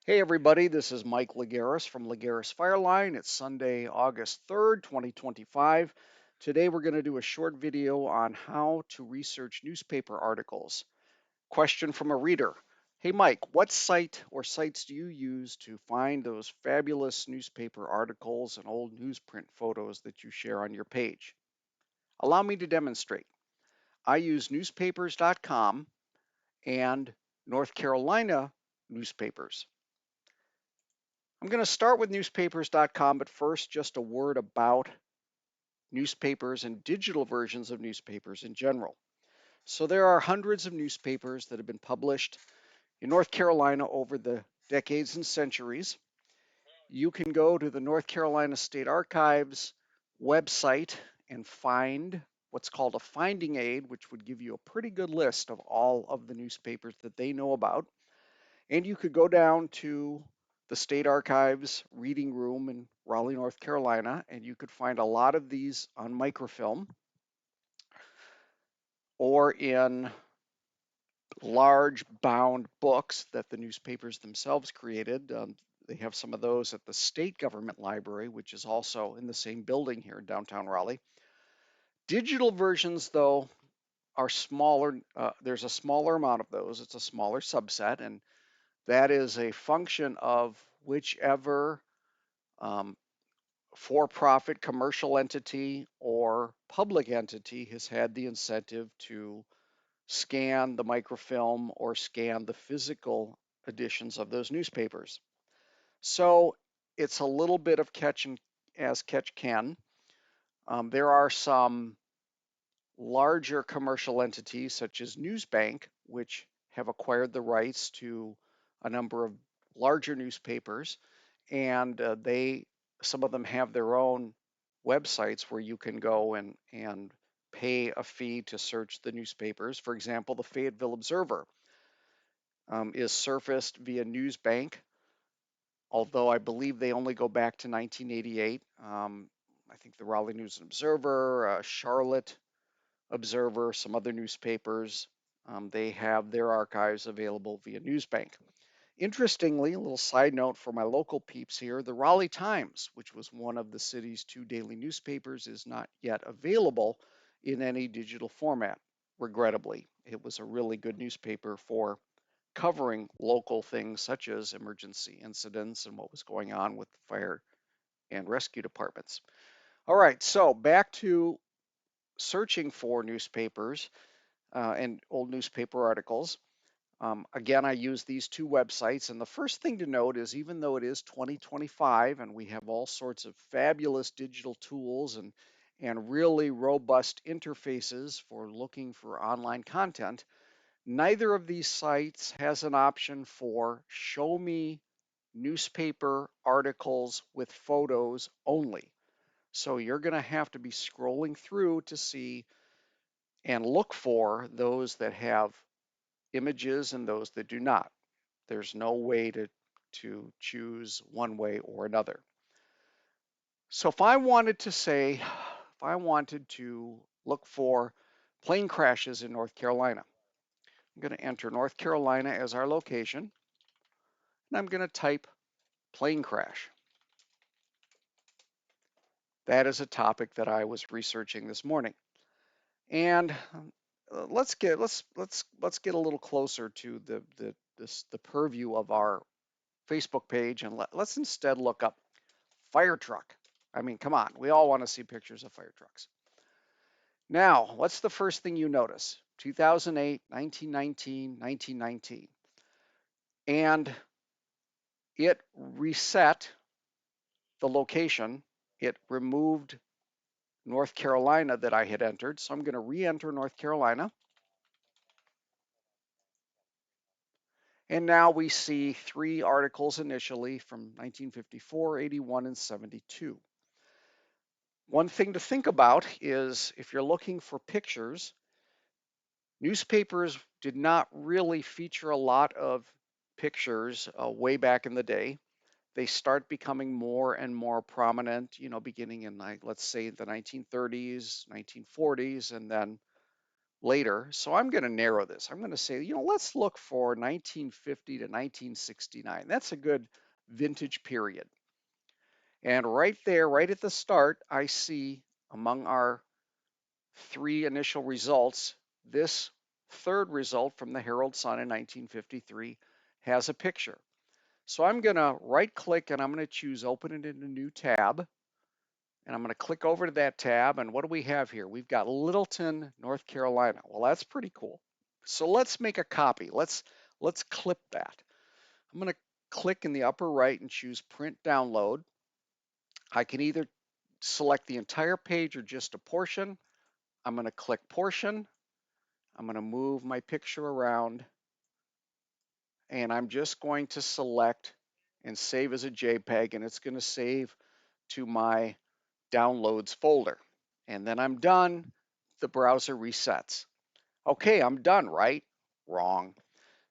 Hey everybody, this is Mike Lagaris from Lagaris Fireline. It's Sunday, August 3rd, 2025. Today we're going to do a short video on how to research newspaper articles. Question from a reader. Hey Mike, what site or sites do you use to find those fabulous newspaper articles and old newsprint photos that you share on your page? Allow me to demonstrate. I use newspapers.com and North Carolina newspapers. I'm going to start with newspapers.com, but first, just a word about newspapers and digital versions of newspapers in general. So, there are hundreds of newspapers that have been published in North Carolina over the decades and centuries. You can go to the North Carolina State Archives website and find what's called a finding aid, which would give you a pretty good list of all of the newspapers that they know about. And you could go down to the State Archives reading room in Raleigh, North Carolina, and you could find a lot of these on microfilm or in large bound books that the newspapers themselves created. They have some of those at the State Government Library, which is also in the same building here in downtown Raleigh. Digital versions, though, are smaller. There's a smaller amount of those. It's a smaller subset, and that is a function of whichever um, for-profit commercial entity or public entity has had the incentive to scan the microfilm or scan the physical editions of those newspapers. So it's a little bit of catch and as catch can. There are some larger commercial entities such as Newsbank, which have acquired the rights to a number of larger newspapers, and they some of them have their own websites where you can go and pay a fee to search the newspapers. For example, the Fayetteville Observer is surfaced via Newsbank, although I believe they only go back to 1988. I think the Raleigh News and Observer, Charlotte Observer, some other newspapers, they have their archives available via Newsbank. Interestingly, a little side note for my local peeps here, the Raleigh Times, which was one of the city's two daily newspapers, is not yet available in any digital format, regrettably. It was a really good newspaper for covering local things such as emergency incidents and what was going on with the fire and rescue departments. All right, so back to searching for newspapers and old newspaper articles. Again, I use these two websites. And the first thing to note is even though it is 2025 and we have all sorts of fabulous digital tools and really robust interfaces for looking for online content, neither of these sites has an option for show me newspaper articles with photos only. So you're going to have to be scrolling through to see and look for those that have images and those that do not. There's no way to choose one way or another. So if I wanted to say, if I wanted to look for plane crashes in North Carolina, I'm going to enter North Carolina as our location, and I'm going to type plane crash. That is a topic that I was researching this morning. And let's get a little closer to the purview of our Facebook page, and let's instead look up fire truck. I mean, come on, we all want to see pictures of fire trucks. Now, what's the first thing you notice? 2008, 1919, 1919. And it reset the location. It removed North Carolina that I had entered. So I'm going to re-enter North Carolina. And now we see three articles initially from 1954, 81, and 72. One thing to think about is if you're looking for pictures, newspapers did not really feature a lot of pictures way back in the day. They start becoming more and more prominent, beginning in, let's say, the 1930s, 1940s, and then later. So I'm going to narrow this. I'm going to say, let's look for 1950 to 1969. That's a good vintage period. And right there, right at the start, I see among our 3 initial results, this third result from the Herald Sun in 1953 has a picture. So I'm going to right click and I'm going to choose open it in a new tab. And I'm going to click over to that tab. And what do we have here? We've got Littleton, North Carolina. Well, that's pretty cool. So let's make a copy. Let's clip that. I'm going to click in the upper right and choose print download. I can either select the entire page or just a portion. I'm going to click portion. I'm going to move my picture around, and I'm just going to select and save as a JPEG, and it's going to save to my downloads folder. And then I'm done. The browser resets. Okay, I'm done, right? Wrong.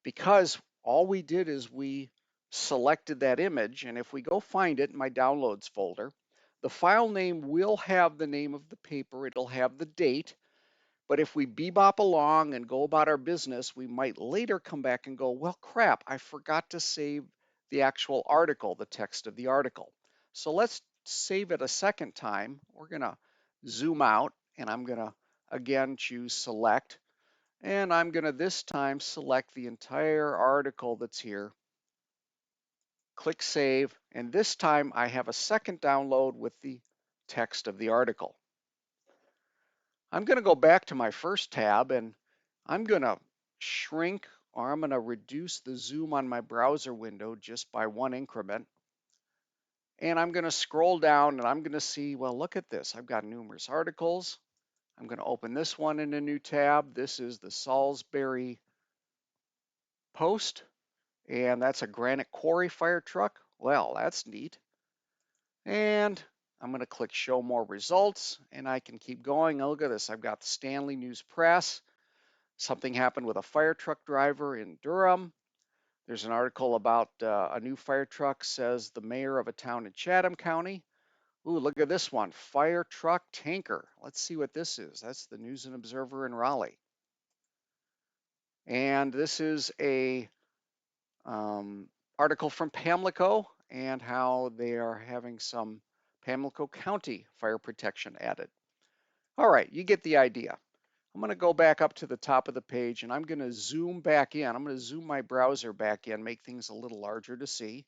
Because all we did is we selected that image, and if we go find it in my downloads folder, the file name will have the name of the paper, it'll have the date, but if we bebop along and go about our business, we might later come back and go, well, crap, I forgot to save the actual article, the text of the article. So let's save it a second time. We're going to zoom out, and I'm going to, again, choose select. And I'm going to this time select the entire article that's here. Click save. And this time I have a second download with the text of the article. I'm going to go back to my first tab and I'm going to shrink, or I'm going to reduce the zoom on my browser window just by 1 increment. And I'm going to scroll down and I'm going to see, well, look at this. I've got numerous articles. I'm going to open this one in a new tab. This is the Salisbury Post, and that's a granite quarry fire truck. Well, that's neat. And I'm going to click show more results, and I can keep going. Oh, look at this. I've got the Stanley News Press. Something happened with a fire truck driver in Durham. There's an article about a new fire truck, says the mayor of a town in Chatham County. Ooh, look at this one, fire truck tanker. Let's see what this is. That's the News and Observer in Raleigh. And this is a article from Pamlico and how they are having some Pamlico County fire protection added. All right, you get the idea. I'm going to go back up to the top of the page and I'm going to zoom back in. I'm going to zoom my browser back in, make things a little larger to see.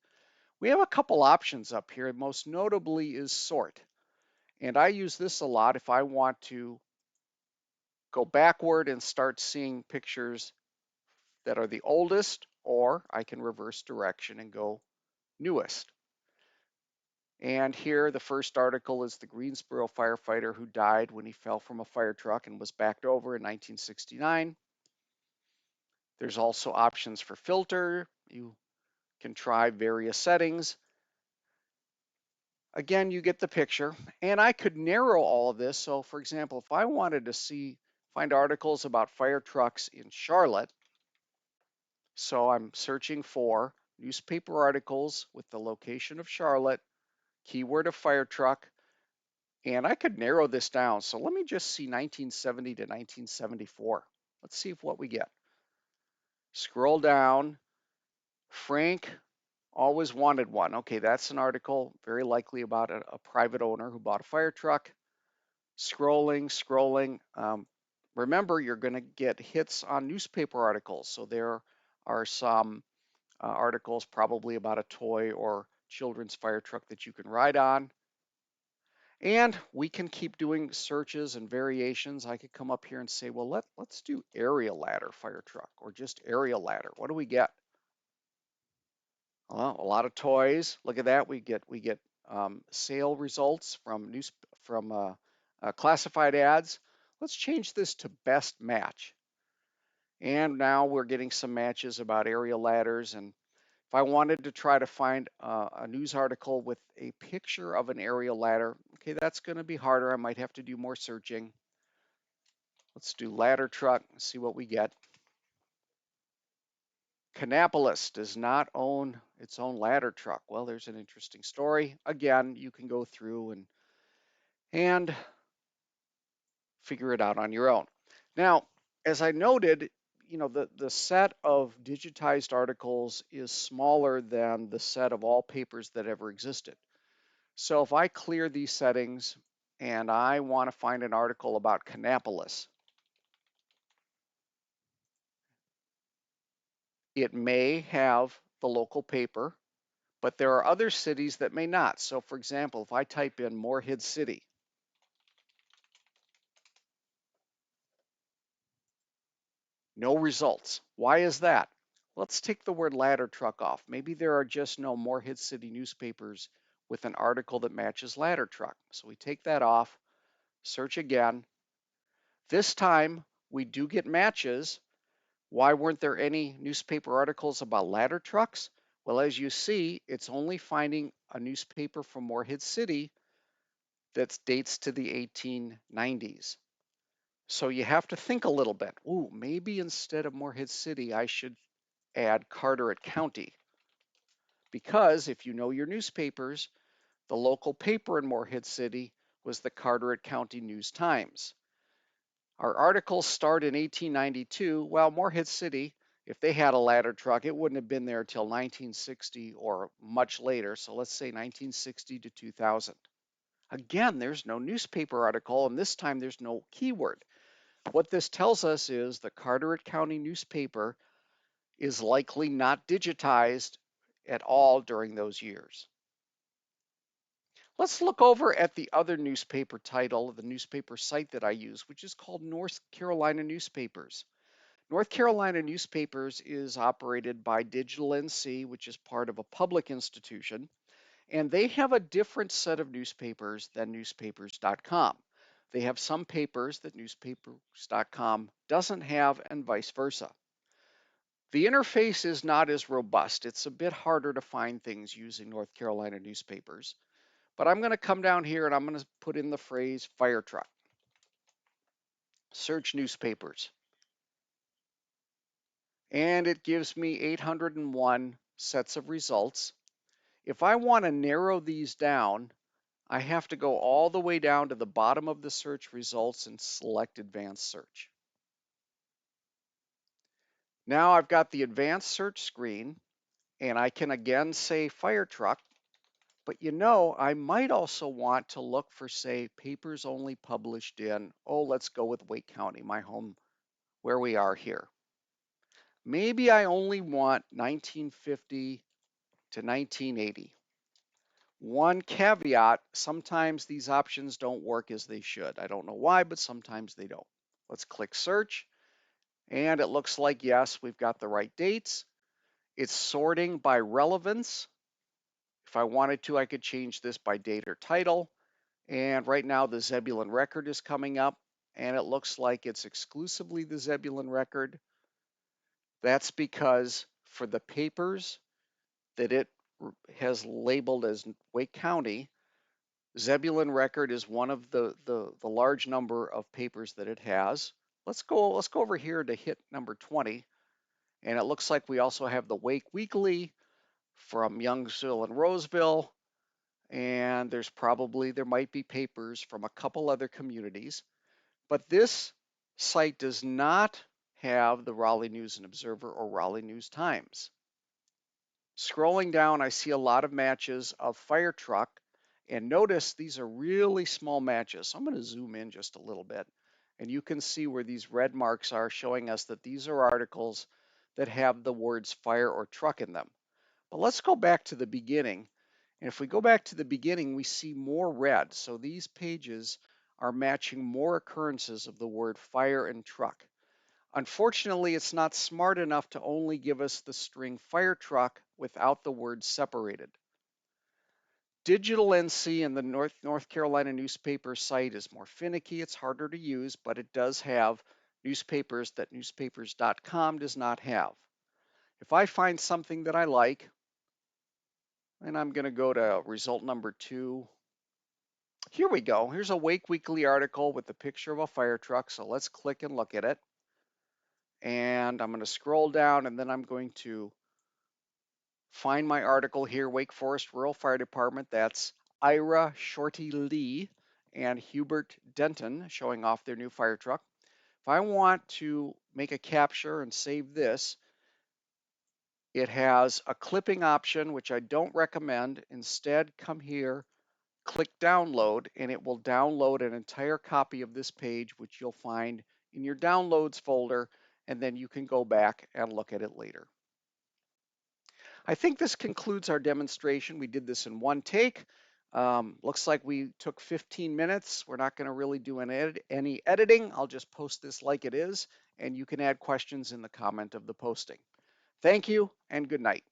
We have a couple options up here. Most notably is sort. And I use this a lot if I want to go backward and start seeing pictures that are the oldest, or I can reverse direction and go newest. And here, the first article is the Greensboro firefighter who died when he fell from a fire truck and was backed over in 1969. There's also options for filter. You can try various settings. Again, you get the picture. And I could narrow all of this. So, for example, if I wanted to find articles about fire trucks in Charlotte, so I'm searching for newspaper articles with the location of Charlotte, keyword of fire truck, and I could narrow this down. So let me just see 1970 to 1974. Let's see what we get. Scroll down. Frank always wanted one. Okay, that's an article very likely about a private owner who bought a fire truck. Scrolling, scrolling. Remember, you're going to get hits on newspaper articles. So there are some articles probably about a toy or children's fire truck that you can ride on. And we can keep doing searches and variations. I could come up here and say, well, let's do area ladder fire truck or just area ladder. What do we get? Well, a lot of toys. Look at that. We get sale results from classified ads. Let's change this to best match. And now we're getting some matches about area ladders. And if I wanted to try to find a news article with a picture of an area ladder, okay, that's going to be harder. I might have to do more searching. Let's do ladder truck, see what we get. Kannapolis does not own its own ladder truck. Well, there's an interesting story. Again, you can go through and figure it out on your own. Now, as I noted, the set of digitized articles is smaller than the set of all papers that ever existed. So if I clear these settings and I want to find an article about Kannapolis, it may have the local paper, but there are other cities that may not. So for example, if I type in Morehead City, no results. Why is that? Let's take the word ladder truck off. Maybe there are just no Morehead City newspapers with an article that matches ladder truck. So we take that off, search again. This time we do get matches. Why weren't there any newspaper articles about ladder trucks? Well, as you see, it's only finding a newspaper from Morehead City that dates to the 1890s. So you have to think a little bit. Ooh, maybe instead of Morehead City, I should add Carteret County. Because if you know your newspapers, the local paper in Morehead City was the Carteret County News-Times. Our articles start in 1892. Well, Morehead City, if they had a ladder truck, it wouldn't have been there till 1960 or much later. So let's say 1960 to 2000. Again, there's no newspaper article, and this time there's no keyword. What this tells us is the Carteret County newspaper is likely not digitized at all during those years. Let's look over at the other newspaper title of the newspaper site that I use, which is called North Carolina Newspapers. North Carolina Newspapers is operated by Digital NC, which is part of a public institution, and they have a different set of newspapers than newspapers.com. They have some papers that newspapers.com doesn't have, and vice versa. The interface is not as robust. It's a bit harder to find things using North Carolina newspapers. But I'm going to come down here and I'm going to put in the phrase fire truck. Search newspapers. And it gives me 801 sets of results. If I want to narrow these down, I have to go all the way down to the bottom of the search results and select advanced search. Now I've got the advanced search screen and I can again say fire truck, but I might also want to look for, say, papers only published in, let's go with Wake County, my home, where we are here. Maybe I only want 1950 to 1980. One caveat, sometimes these options don't work as they should. I don't know why, but sometimes they don't. Let's click search, and it looks like, yes, we've got the right dates. It's sorting by relevance. If I wanted to, I could change this by date or title. And right now the Zebulon Record is coming up, and it looks like it's exclusively the Zebulon Record. That's because for the papers that it has labeled as Wake County, Zebulon Record is one of the large number of papers that it has. Let's go over here to hit number 20, and it looks like we also have the Wake Weekly from Youngsville and Roseville, and there might be papers from a couple other communities, but this site does not have the Raleigh News and Observer or Raleigh News Times. Scrolling down, I see a lot of matches of fire truck, and notice these are really small matches. So I'm going to zoom in just a little bit, and you can see where these red marks are showing us that these are articles that have the words fire or truck in them. But let's go back to the beginning. And if we go back to the beginning, we see more red. So these pages are matching more occurrences of the word fire and truck. Unfortunately, it's not smart enough to only give us the string fire truck without the words separated. Digital NC and the North Carolina newspaper site is more finicky. It's harder to use, but it does have newspapers that newspapers.com does not have. If I find something that I like, and I'm going to go to result number 2. Here we go. Here's a Wake Weekly article with the picture of a fire truck. So let's click and look at it. And I'm going to scroll down, and then I'm going to find my article here, Wake Forest Rural Fire Department. That's Ira Shorty Lee and Hubert Denton showing off their new fire truck. If I want to make a capture and save this, it has a clipping option, which I don't recommend. Instead, come here, click download, and it will download an entire copy of this page, which you'll find in your downloads folder, and then you can go back and look at it later. I think this concludes our demonstration. We did this in one take. Looks like we took 15 minutes. We're not going to really do any editing. I'll just post this like it is, and you can add questions in the comment of the posting. Thank you and good night.